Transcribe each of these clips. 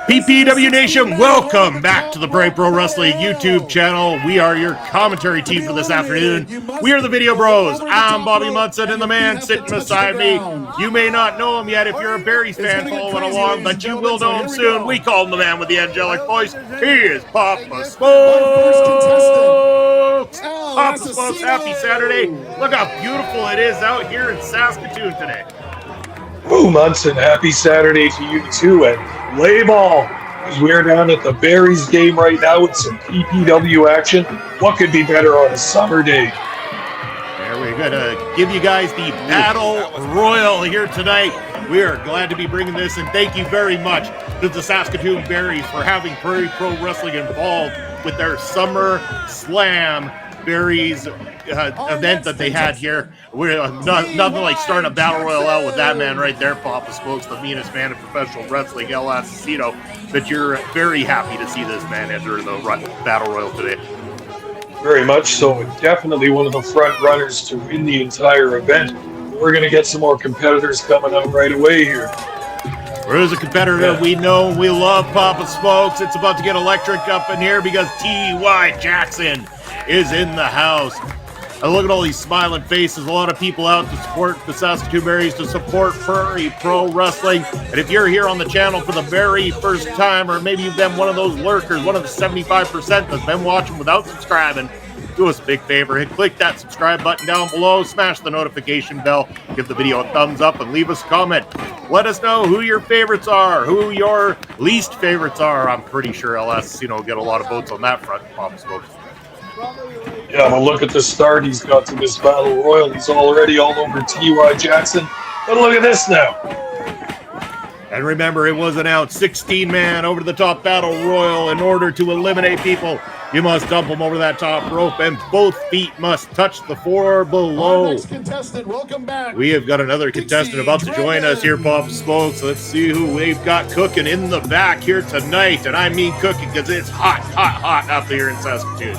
PPW Nation, welcome back to the Prairie Pro Wrestling YouTube channel. We are your commentary team for this afternoon. We are the Video Bros. I'm Bobby Munson, and the man sitting beside me, you may not know him yet if you're a Berries fan following along, but you will know him soon. We call him the man with the angelic voice. He is Papa Smokes. Papa Smokes, happy Saturday. Look how beautiful it is out here in Saskatoon today. Ooh, Munson, happy Saturday to you too, and play ball, because we're down at the Berries game right now with some PPW action. What could be better on a summer day? And we're going to give you guys the Battle Royal here tonight. We are glad to be bringing this, and thank you very much to the Saskatoon Berries for having Prairie Pro Wrestling involved with their Summer Slam Berries event that they had here. We're nothing like starting a battle royal out with that man right there, Papa Smokes, the meanest man in professional wrestling, El Asesino. But you're very happy to see this man enter the battle royal today. Very much so, and definitely one of the front runners to win the entire event. We're going to get some more competitors coming out right away here. There's a competitor we know and we love, Papa Smokes. It's about to get electric up in here because T.Y. Jackson is in the house. And look at all these smiling faces. A lot of people out to support the Saskatoon Berries, to support Prairie Pro Wrestling. And if you're here on the channel for the very first time, or maybe you've been one of those lurkers, one of the 75% that's been watching without subscribing, do us a big favor. Click that subscribe button down below, smash the notification bell, give the video a thumbs up, and leave us a comment. Let us know who your favorites are, who your least favorites are. I'm pretty sure El Asesino will get a lot of votes on that front, Papa Smokes. Yeah, well, look at the start he's got to this battle royal. He's already all over T.Y. Jackson. But look at this now. And remember, it was announced 16-man over-the-top battle royal. In order to eliminate people, you must dump them over that top rope, and both feet must touch the floor below. Next contestant, welcome back. We have got another contestant about to join us here, Papa Smokes. Let's see who we've got cooking in the back here tonight. And I mean cooking because it's hot, hot, hot up here in Saskatoon.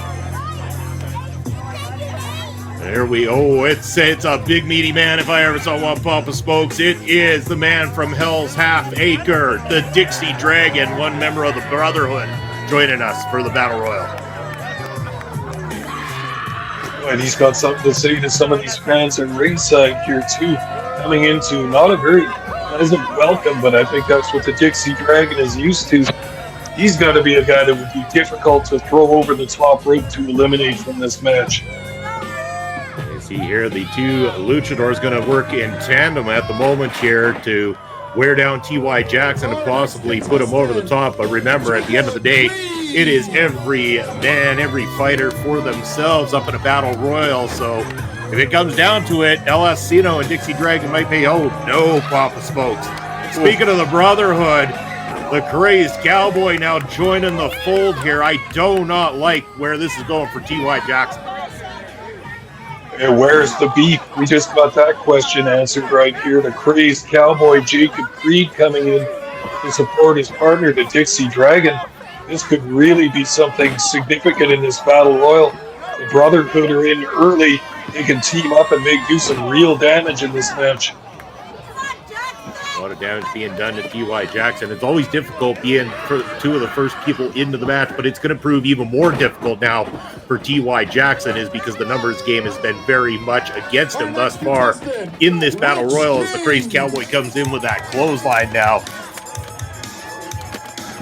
There we go. It's a big meaty man if I ever saw one, Papa Smokes. It is the man from Hell's Half Acre, the Dixie Dragon, one member of the Brotherhood, joining us for the Battle Royal. And he's got something to say to some of these fans at ringside here too. Coming into not a very pleasant welcome, but I think that's what the Dixie Dragon is used to. He's got to be a guy that would be difficult to throw over the top rope to eliminate from this match. See here, the two luchadors going to work in tandem at the moment here to wear down T.Y. Jackson and possibly put him over the top. But remember, at the end of the day, it is every man, every fighter for themselves up in a battle royal. So if it comes down to it, El Asesino and Dixie Dragon might pay. Oh, no, Papa Smokes. Speaking of the Brotherhood, the Crazed Cowboy now joining the fold here. I do not like where this is going for T.Y. Jackson. And where's the beef? We just got that question answered right here. The Crazed Cowboy Jacob Creed coming in to support his partner, the Dixie Dragon. This could really be something significant in this battle royal. The Brotherhood are in early. They can team up and do some real damage in this match. A lot of damage being done to T.Y. Jackson. It's always difficult being two of the first people into the match, but it's going to prove even more difficult now for T.Y. Jackson, is because the numbers game has been very much against him thus far in this battle royal, as the Crazed Cowboy comes in with that clothesline now.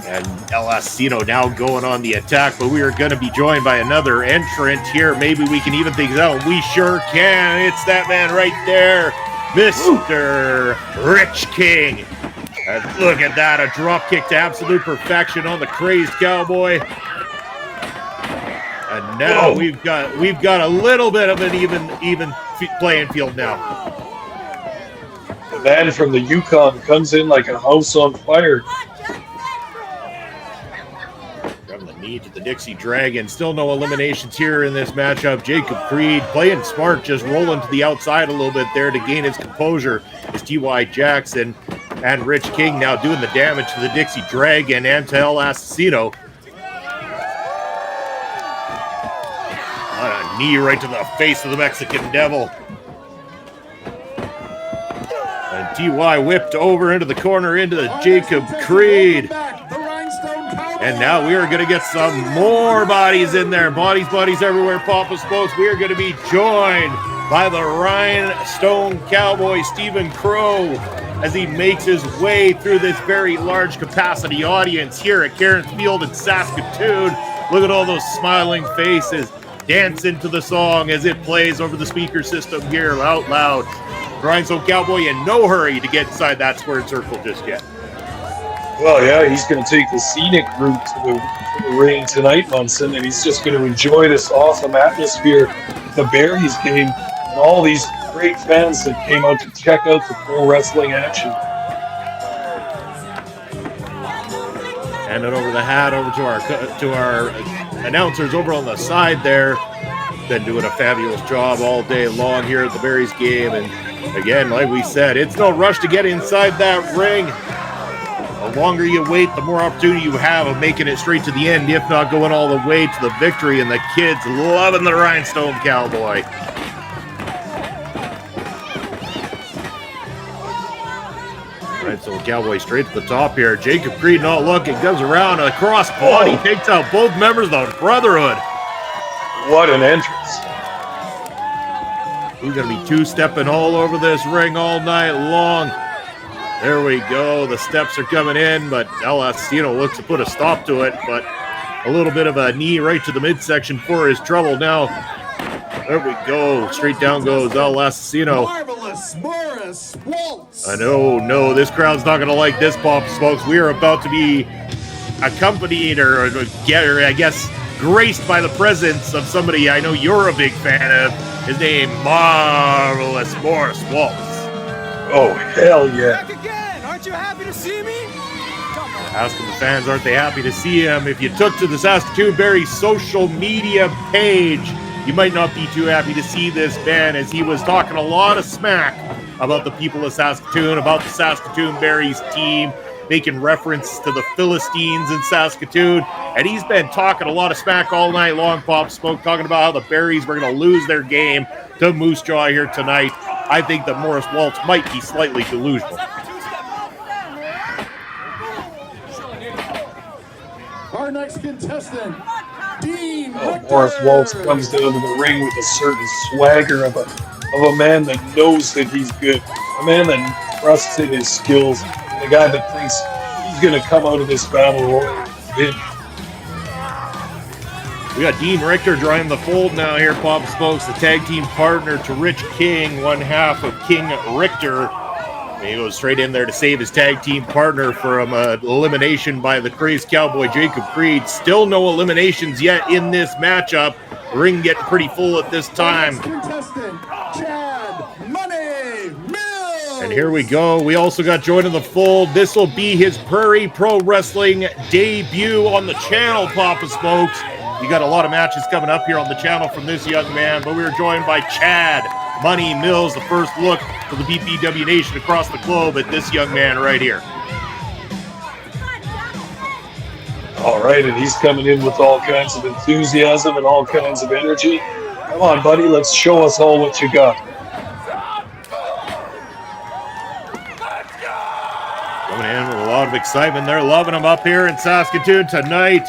And El Asesino now going on the attack, but we are going to be joined by another entrant here. Maybe we can even things out. We sure can. It's that man right there, Mr. Rich King. And look at that, a drop kick to absolute perfection on the Crazed Cowboy. And now we've got a little bit of an even playing field now. The man from the Yukon comes in like a house on fire. From the knee to the Dixie Dragon. Still no eliminations here in this matchup. Jacob Creed playing smart, just rolling to the outside a little bit there to gain his composure. Is T.Y. Jackson and Rich King now doing the damage to the Dixie Dragon and to El Asesino. A knee right to the face of the Mexican Devil. And T.Y. whipped over into the corner into the Jacob Creed. And now we are going to get some more bodies in there. Bodies everywhere, Papa Spokes. We are going to be joined by the Rhinestone Cowboy, Stephen Crow, as he makes his way through this very large capacity audience here at Cairns Field in Saskatoon. Look at all those smiling faces dancing to the song as it plays over the speaker system here out loud. Rhinestone Cowboy in no hurry to get inside that squared circle just yet. Well, yeah, he's going to take the scenic route to the ring tonight, Munson, and he's just going to enjoy this awesome atmosphere, the Berries game, and all these great fans that came out to check out the pro wrestling action. Hand it over the hat over to our announcers over on the side there. Been doing a fabulous job all day long here at the Berries game, and again, like we said, it's no rush to get inside that ring. The longer you wait, the more opportunity you have of making it straight to the end, if not going all the way to the victory, and the kids loving the Rhinestone Cowboy. Rhinestone Cowboy straight to the top here. Jacob Creed not looking, comes around a cross body, takes out both members of the Brotherhood. What an entrance. We're going to be two-stepping all over this ring all night long. There we go. The steps are coming in, but El Asesino looks to put a stop to it, but a little bit of a knee right to the midsection for his trouble. Now, there we go. Straight down goes El Asesino. Marvelous Morris Waltz. I know, no, this crowd's not going to like this, Pop Smokes. We are about to be accompanied or I guess, graced by the presence of somebody I know you're a big fan of. His name, Marvelous Morris Waltz. Oh, hell yeah. Back again. Aren't you happy to see me? Asking the fans, aren't they happy to see him? If you took to the Saskatoon Berries social media page, you might not be too happy to see this man, as he was talking a lot of smack about the people of Saskatoon, about the Saskatoon Berries team, making reference to the Philistines in Saskatoon. And he's been talking a lot of smack all night long, Pop Smoke, talking about how the Berries were going to lose their game to Moose Jaw here tonight. I think that Morris Waltz might be slightly delusional. Our next contestant, Dean Richter. Morris Waltz comes down to the ring with a certain swagger of a man that knows that he's good, a man that trusts in his skills, and a guy that thinks he's going to come out of this battle royal win. We got Dean Richter joining the fold now here, Pop Smokes, the tag team partner to Rich King, one half of King Richter. And he goes straight in there to save his tag team partner from elimination by the crazed Cowboy Jacob Creed. Still no eliminations yet in this matchup. The ring getting pretty full at this time. Contestant, Chad Money Mills. And here we go. We also got joined in the fold. This will be his Prairie Pro Wrestling debut on the channel, Papa Smokes. You got a lot of matches coming up here on the channel from this young man, but we are joined by Chad Money Mills, the first look for the PPW Nation across the globe at this young man right here. All right, and he's coming in with all kinds of enthusiasm and all kinds of energy. Come on, buddy, let's show us all what you got. Coming in with a lot of excitement. They're loving him up here in Saskatoon tonight.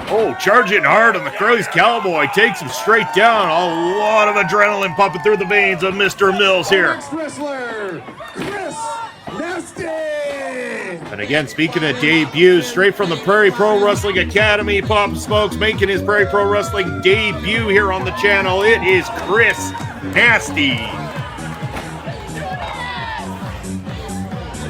Oh, charging hard on the Crow's Cowboy. Takes him straight down. A lot of adrenaline pumping through the veins of Mr. Mills here. Next wrestler, Chris Nasty. And again, speaking of debuts, straight from the Prairie Pro Wrestling Academy, Pop Smokes making his Prairie Pro Wrestling debut here on the channel. It is Chris Nasty.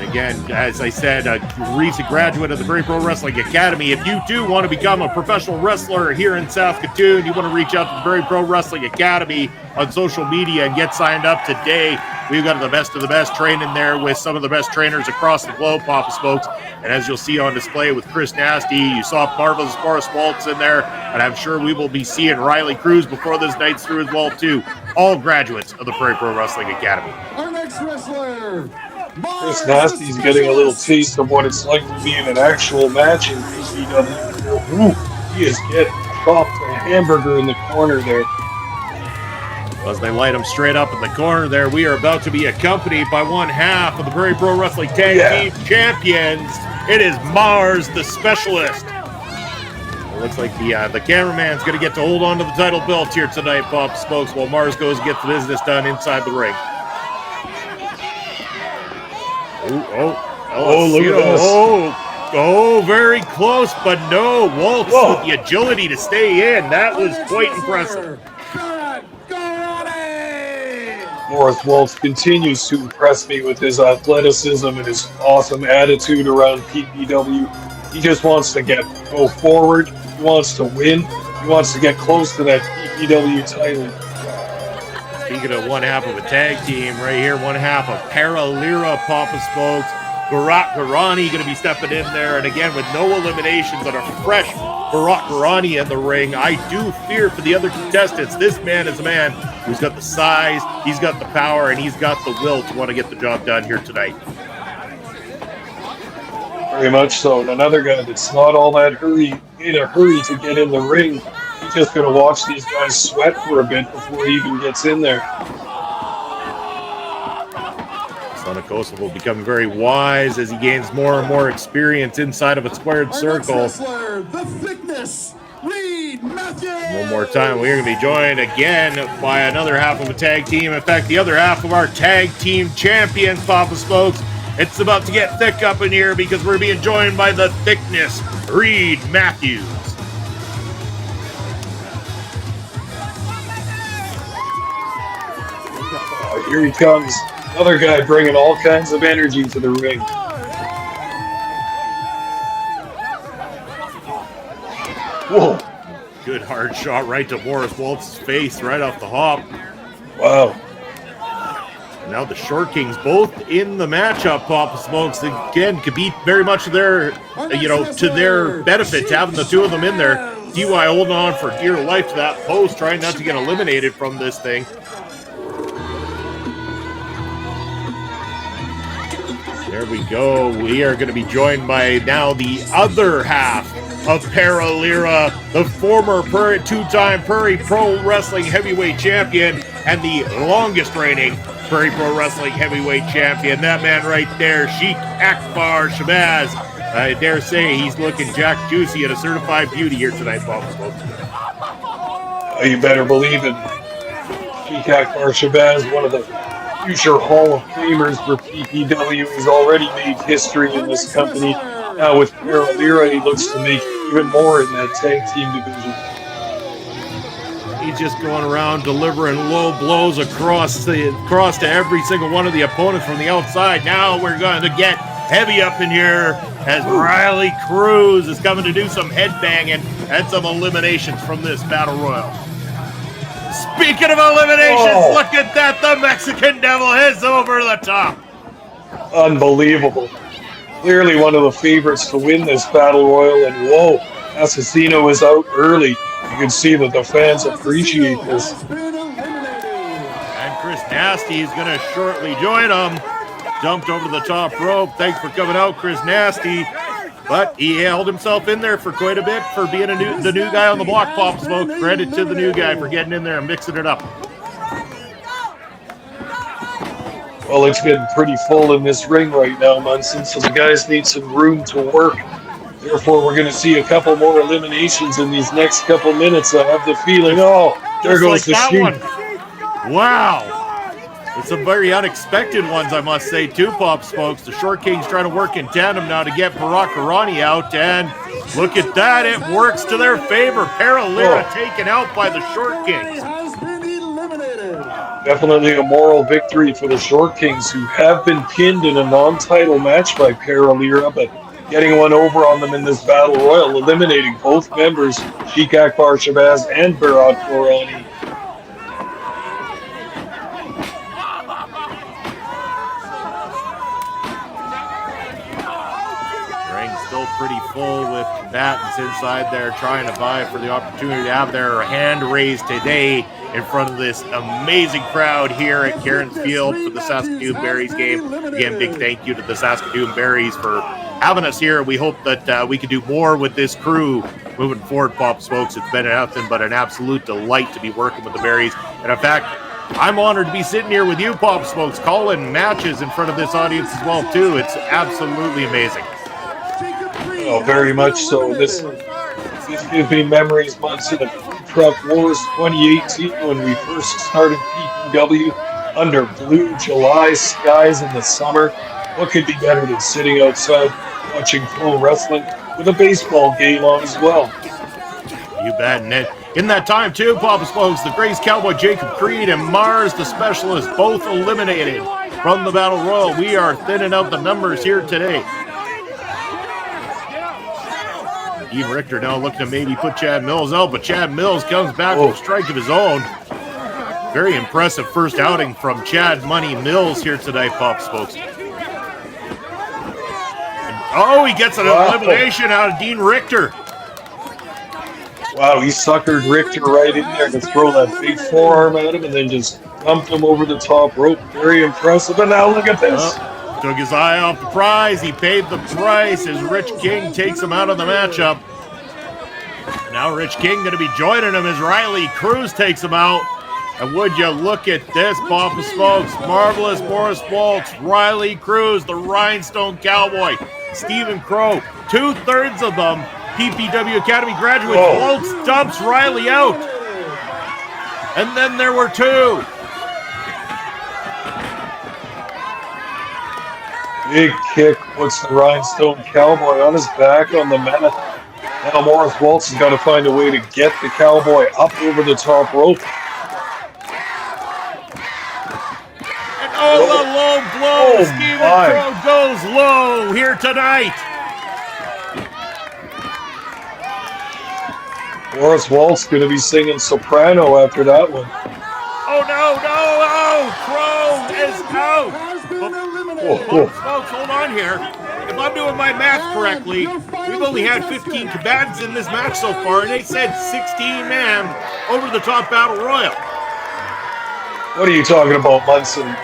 Again, as I said, a recent graduate of the Prairie Pro Wrestling Academy. If you do want to become a professional wrestler here in Saskatoon, you want to reach out to the Prairie Pro Wrestling Academy on social media and get signed up today. We've got the best of the best training there with some of the best trainers across the globe, Papa Smokes. And as you'll see on display with Chris Nasty, you saw Marvelous Morris Waltz in there, and I'm sure we will be seeing Riley Cruz before this night's through as well, too. All graduates of the Prairie Pro Wrestling Academy. Our next wrestler, Chris Nasty's getting a little taste of what it's like to be in an actual match in PPW. Ooh, he is getting chopped a hamburger in the corner there. As they light him straight up in the corner there, we are about to be accompanied by one half of the Prairie Pro Wrestling Tag Team Champions. It is Mars, the Specialist. It looks like the cameraman's going to get to hold on to the title belt here tonight, Pop Smokes, while Mars goes and gets the business done inside the ring. Look at this. Oh, very close, but no. Waltz with the agility to stay in. That was quite impressive. Morris Waltz continues to impress me with his athleticism and his awesome attitude around PPW. He just wants to go forward. He wants to win. He wants to get close to that PPW title. Speaking of one half of a tag team, right here, one half of Paralira, Papa Smokes. Bharat Garani going to be stepping in there, and again with no eliminations on a fresh Bharat Garani in the ring. I do fear for the other contestants. This man is a man who's got the size, he's got the power, and he's got the will to want to get the job done here tonight. Very much so. And another guy that's not all that in a hurry to get in the ring. He's just going to watch these guys sweat for a bit before he even gets in there. Sonakosa will become very wise as he gains more and more experience inside of a squared circle. Wrestler, the Thickness, Reed Matthews. One more time, we're going to be joined again by another half of a tag team. In fact, the other half of our tag team champions, Papa Smokes. It's about to get thick up in here because we're being joined by the Thickness, Reed Matthews. Here he comes. Another guy bringing all kinds of energy to the ring. Whoa. Good hard shot right to Morris Waltz's face right off the hop. Wow. And now the Short Kings both in the matchup, Papa Smokes. Again, could be very much to their benefit to having the two of them in there. DY holding on for dear life to that post, trying not to get eliminated from this thing. There we go. We are going to be joined by now the other half of Paralira, the former two-time Prairie Pro Wrestling Heavyweight Champion and the longest reigning Prairie Pro Wrestling Heavyweight Champion. That man right there, Sheik Akbar Shabazz. I dare say he's looking Jack Juicy and a certified beauty here tonight, Bob. You better believe it. Sheik Akbar Shabazz, one of the future Hall of Famers for PPW. He's already made history in this company. Now with Paralira, he looks to make even more in that tag team division. He's just going around delivering low blows across to every single one of the opponents from the outside. Now we're going to get heavy up in here as Riley Cruz is coming to do some headbanging and some eliminations from this Battle Royal. Speaking of eliminations, look at that. The Mexican Devil is over the top. Unbelievable. Clearly one of the favorites to win this Battle Royal, and whoa, Assassino is out early. You can see that the fans appreciate this. And Chris Nasty is going to shortly join him. Jumped over the top rope. Thanks for coming out, Chris Nasty. But he held himself in there for quite a bit for being the new guy on the block, Pop Smoke. Credit to the new guy for getting in there and mixing it up. Well, it's getting pretty full in this ring right now, Munson, so the guys need some room to work. Therefore, we're going to see a couple more eliminations in these next couple minutes. I have the feeling, there goes the that Sheik. One. Wow. It's some very unexpected ones, I must say, too, Pop Smokes. The Short Kings trying to work in tandem now to get Bharat Garani out, and look at that. It works to their favor. Paralira taken out by the Short Kings. Definitely a moral victory for the Short Kings, who have been pinned in a non-title match by Paralira, but getting one over on them in this Battle Royal, eliminating both members, Sheik Akbar Shabazz and Bharat Garani. Pretty full with combatants inside there trying to vie for the opportunity to have their hand raised today in front of this amazing crowd here at Cairns Field for the Saskatoon Berries game. Again, big thank you to the Saskatoon Berries for having us here. We hope that we can do more with this crew moving forward, Pop Smokes. It's been nothing but an absolute delight to be working with the Berries. And in fact, I'm honored to be sitting here with you, Pop Smokes, calling matches in front of this audience as well, too. It's absolutely amazing. Oh, very much so. This gives me memories months of the Truck Wars 2018 when we first started PPW under blue July skies in the summer. What could be better than sitting outside watching pro wrestling with a baseball game on as well? You bet, Ned. In that time, too, Papa Smokes, the Grace Cowboy Jacob Creed and Mars, the Specialist, both eliminated from the Battle Royal. We are thinning out the numbers here today. Dean Richter now looking to maybe put Chad Mills out, but Chad Mills comes back with a strike of his own. Very impressive first outing from Chad Money Mills here tonight, Pop Smokes. He gets an elimination out of Dean Richter. Wow, he suckered Richter right in there to throw that big forearm at him and then just dumped him over the top rope. Very impressive. And now look at this. Took his eye off the prize. He paid the price as Rich King takes him out of the matchup. Now Rich King going to be joining him as Riley Cruz takes him out. And would you look at this, Papa Smokes. Marvelous Morris Waltz, Riley Cruz, the Rhinestone Cowboy, Stephen Crow, 2/3 of them PPW Academy graduates. Waltz dumps Riley out. And then there were two. Big kick puts the Rhinestone Cowboy on his back on the mat. Now Morris Waltz has got to find a way to get the Cowboy up over the top rope. And the low blow. Stephen Crow goes low here tonight. Morris Waltz going to be singing soprano after that one. Oh, no. Crow is out. Folks, hold on here. If I'm doing my math correctly, we've only had 15 combatants in this match so far, and they said 16-man over-the-top Battle Royal. What are you talking about, Munson?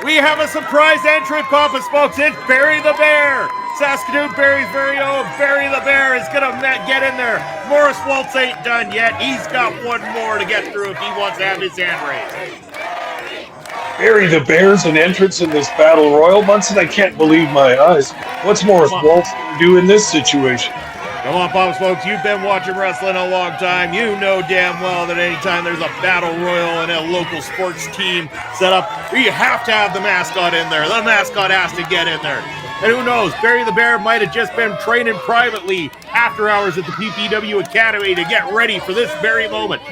We have a surprise entrant, Papa Smokes. It's Barry the Bear. Saskatoon Berries' very own Barry the Bear is going to get in there. Morris Waltz ain't done yet. He's got one more to get through if he wants to have his hand raised. Barry the Bear's an entrance in this Battle Royal, Munson. I can't believe my eyes. What's Morris Waltz going to do in this situation? Come on, Papa Smokes. You've been watching wrestling a long time. You know damn well that anytime there's a Battle Royal and a local sports team set up, you have to have the mascot in there. The mascot has to get in there. And who knows, Barry the Bear might have just been training privately after hours at the PPW Academy to get ready for this very moment.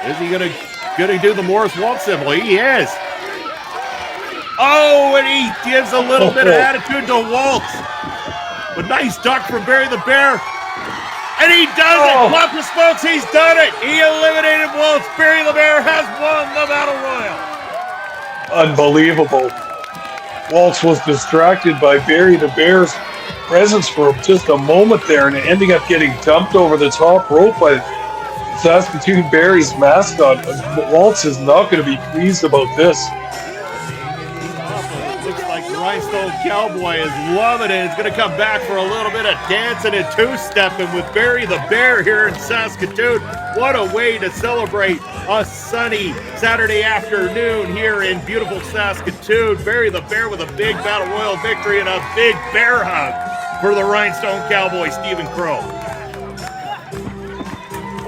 Is he gonna do the Morris Waltz symbol? He is. Oh, and he gives a little bit of attitude to Waltz. But nice duck from Barry the Bear. And he does it. Papa Smokes, he's done it. He eliminated Waltz. Barry the Bear has won the Battle Royal. Unbelievable. Waltz was distracted by Barry the Bear's presence for just a moment there and ending up getting dumped over the top rope by Saskatoon Berries mascot. Waltz is not going to be pleased about this. Looks like the Rhinestone Cowboy is loving it. He's going to come back for a little bit of dancing and two-stepping with Barry the Bear here in Saskatoon. What a way to celebrate a sunny Saturday afternoon here in beautiful Saskatoon. Barry the Bear with a big Battle Royal victory and a big bear hug for the Rhinestone Cowboy, Stephen Crow.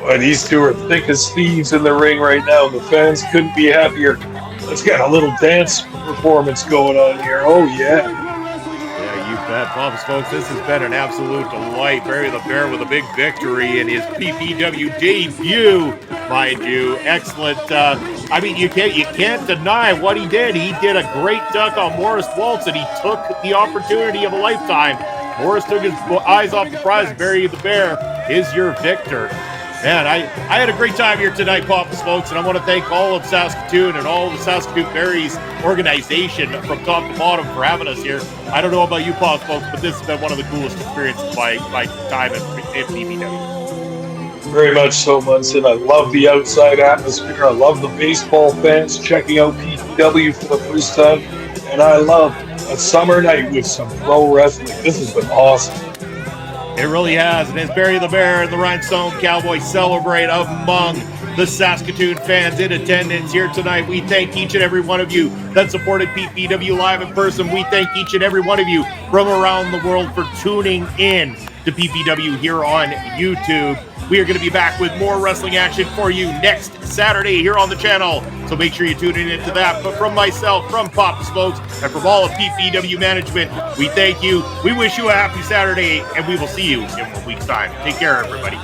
Boy, these two are thick as thieves in the ring right now. The fans couldn't be happier. Let's get a little dance performance going on here. Oh, yeah. Yeah, you bet, Papa Smokes. This has been an absolute delight. Barry the Bear with a big victory in his PPW debut, mind you. Excellent. I mean, you can't deny what he did. He did a great duck on Morris Waltz, and he took the opportunity of a lifetime. Morris took his eyes off the prize. Barry the Bear is your victor. Man, I had a great time here tonight, Papa Smokes, and I want to thank all of Saskatoon and all of the Saskatoon Berries organization from top to bottom for having us here. I don't know about you, Papa Smokes, but this has been one of the coolest experiences of my time at PPW. Very much so, Munson. I love the outside atmosphere. I love the baseball fans checking out PPW for the first time. And I love a summer night with some pro wrestling. This has been awesome. It really has. And as Barry the Bear and the Rhinestone Cowboy celebrate among the Saskatoon fans in attendance here tonight, we thank each and every one of you that supported PPW Live in person. We thank each and every one of you from around the world for tuning in to PPW here on YouTube. We are going to be back with more wrestling action for you next Saturday here on the channel, so make sure you tune in to that. But from myself, from Papa Smokes, and from all of PPW management, we thank you. We wish you a happy Saturday, and we will see you in 1 week's time. Take care, everybody.